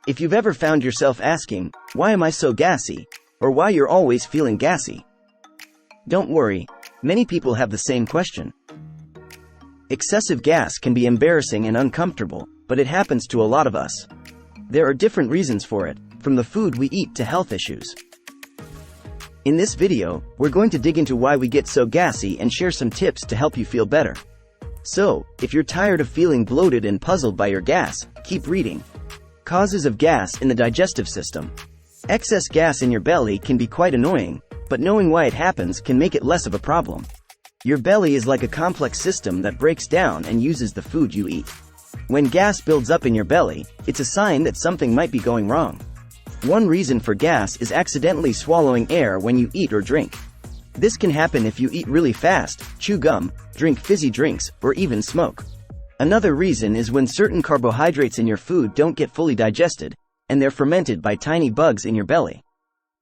If you've ever found yourself asking, "Why am I so gassy?" or "Why you're always feeling gassy?" don't worry, many people have the same question. Excessive gas can be embarrassing and uncomfortable, but it happens to a lot of us. There are different reasons for it, from the food we eat to health issues. In this video, we're going to dig into why we get so gassy and share some tips to help you feel better. So, if you're tired of feeling bloated and puzzled by your gas, keep reading. Causes of gas in the digestive system. Excess gas in your belly can be quite annoying, but knowing why it happens can make it less of a problem. Your belly is like a complex system that breaks down and uses the food you eat. When gas builds up in your belly, it's a sign that something might be going wrong. One reason for gas is accidentally swallowing air when you eat or drink. This can happen if you eat really fast, chew gum, drink fizzy drinks, or even smoke. Another reason is when certain carbohydrates in your food don't get fully digested, and they're fermented by tiny bugs in your belly.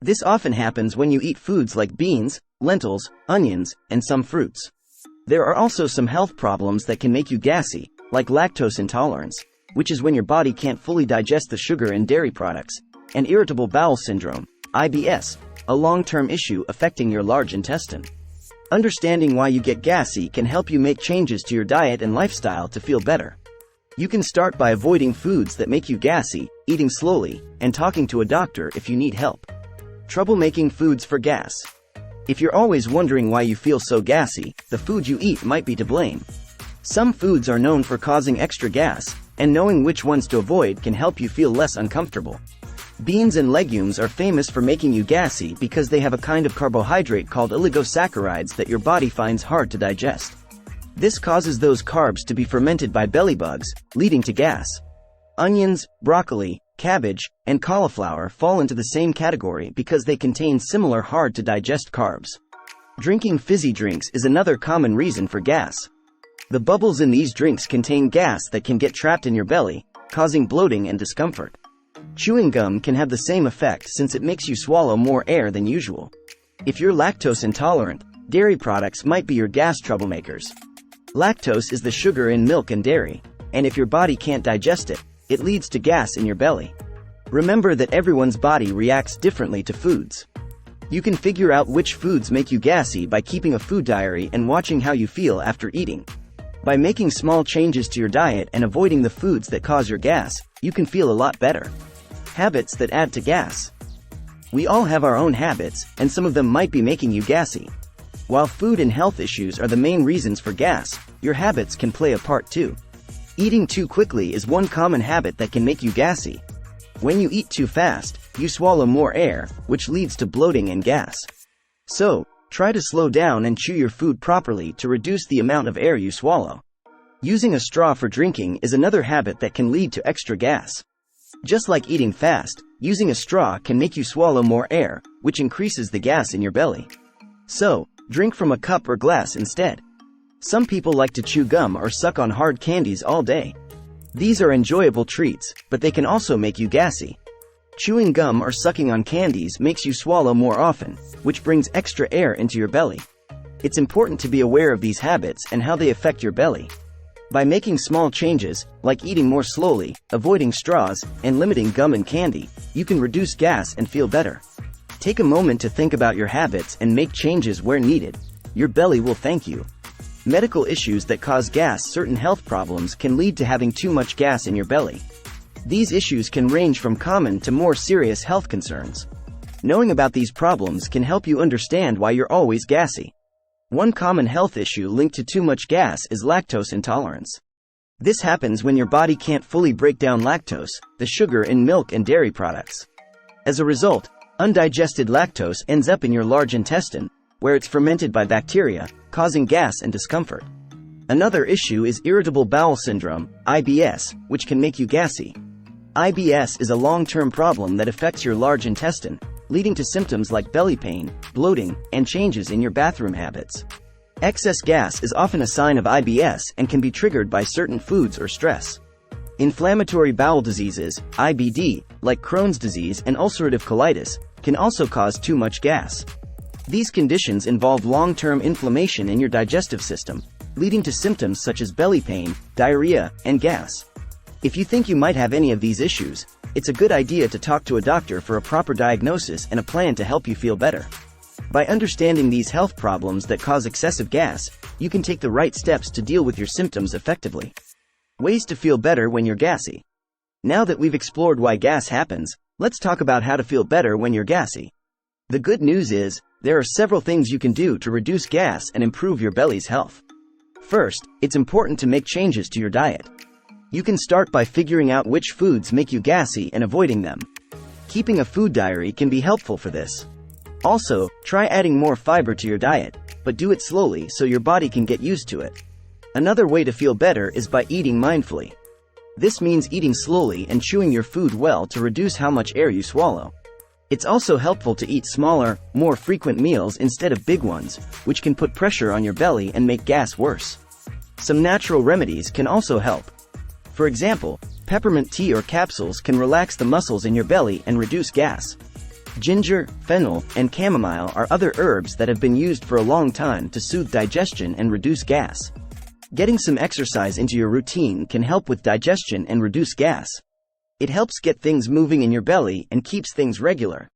This often happens when you eat foods like beans, lentils, onions, and some fruits. There are also some health problems that can make you gassy, like lactose intolerance, which is when your body can't fully digest the sugar in dairy products, and irritable bowel syndrome, IBS, a long-term issue affecting your large intestine. Understanding why you get gassy can help you make changes to your diet and lifestyle to feel better. You can start by avoiding foods that make you gassy, eating slowly, and talking to a doctor if you need help. Trouble making foods for gas. If you're always wondering why you feel so gassy, the food you eat might be to blame. Some foods are known for causing extra gas, and knowing which ones to avoid can help you feel less uncomfortable. Beans and legumes are famous for making you gassy because they have a kind of carbohydrate called oligosaccharides that your body finds hard to digest. This causes those carbs to be fermented by belly bugs, leading to gas. Onions, broccoli, cabbage, and cauliflower fall into the same category because they contain similar hard-to-digest carbs. Drinking fizzy drinks is another common reason for gas. The bubbles in these drinks contain gas that can get trapped in your belly, causing bloating and discomfort. Chewing gum can have the same effect since it makes you swallow more air than usual. If you're lactose intolerant, dairy products might be your gas troublemakers. Lactose is the sugar in milk and dairy, and if your body can't digest it, it leads to gas in your belly. Remember that everyone's body reacts differently to foods. You can figure out which foods make you gassy by keeping a food diary and watching how you feel after eating. By making small changes to your diet and avoiding the foods that cause your gas, you can feel a lot better. Habits that add to gas. We all have our own habits, and some of them might be making you gassy. While food and health issues are the main reasons for gas, your habits can play a part too. Eating too quickly is one common habit that can make you gassy. When you eat too fast, you swallow more air, which leads to bloating and gas. So, try to slow down and chew your food properly to reduce the amount of air you swallow. Using a straw for drinking is another habit that can lead to extra gas. Just like eating fast, using a straw can make you swallow more air, which increases the gas in your belly. So, drink from a cup or glass instead. Some people like to chew gum or suck on hard candies all day. These are enjoyable treats, but they can also make you gassy. Chewing gum or sucking on candies makes you swallow more often, which brings extra air into your belly. It's important to be aware of these habits and how they affect your belly. By making small changes, like eating more slowly, avoiding straws, and limiting gum and candy, you can reduce gas and feel better. Take a moment to think about your habits and make changes where needed. Your belly will thank you. Medical issues that cause gas. Certain health problems can lead to having too much gas in your belly. These issues can range from common to more serious health concerns. Knowing about these problems can help you understand why you're always gassy. One common health issue linked to too much gas is lactose intolerance. This happens when your body can't fully break down lactose, the sugar in milk and dairy products. As a result, undigested lactose ends up in your large intestine, where it's fermented by bacteria, causing gas and discomfort. Another issue is irritable bowel syndrome, IBS, which can make you gassy. IBS is a long-term problem that affects your large intestine, leading to symptoms like belly pain, bloating, and changes in your bathroom habits. Excess gas is often a sign of IBS and can be triggered by certain foods or stress. Inflammatory bowel diseases, IBD, like Crohn's disease and ulcerative colitis, can also cause too much gas. These conditions involve long-term inflammation in your digestive system, leading to symptoms such as belly pain, diarrhea, and gas. If you think you might have any of these issues, it's a good idea to talk to a doctor for a proper diagnosis and a plan to help you feel better. By understanding these health problems that cause excessive gas, you can take the right steps to deal with your symptoms effectively. Ways to feel better when you're gassy. Now that we've explored why gas happens, let's talk about how to feel better when you're gassy. The good news is, there are several things you can do to reduce gas and improve your belly's health. First, it's important to make changes to your diet. You can start by figuring out which foods make you gassy and avoiding them. Keeping a food diary can be helpful for this. Also, try adding more fiber to your diet, but do it slowly so your body can get used to it. Another way to feel better is by eating mindfully. This means eating slowly and chewing your food well to reduce how much air you swallow. It's also helpful to eat smaller, more frequent meals instead of big ones, which can put pressure on your belly and make gas worse. Some natural remedies can also help. For example, peppermint tea or capsules can relax the muscles in your belly and reduce gas. Ginger, fennel, and chamomile are other herbs that have been used for a long time to soothe digestion and reduce gas. Getting some exercise into your routine can help with digestion and reduce gas. It helps get things moving in your belly and keeps things regular.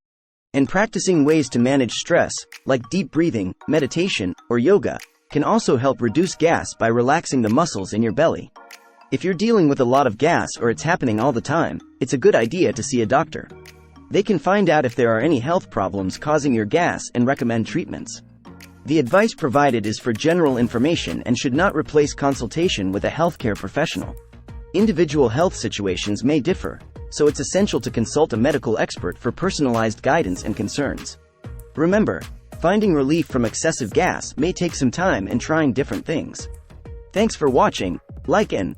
And practicing ways to manage stress, like deep breathing, meditation, or yoga, can also help reduce gas by relaxing the muscles in your belly. If you're dealing with a lot of gas or it's happening all the time, it's a good idea to see a doctor. They can find out if there are any health problems causing your gas and recommend treatments. The advice provided is for general information and should not replace consultation with a healthcare professional. Individual health situations may differ, so it's essential to consult a medical expert for personalized guidance and concerns. Remember, finding relief from excessive gas may take some time and trying different things. Thanks for watching. Like and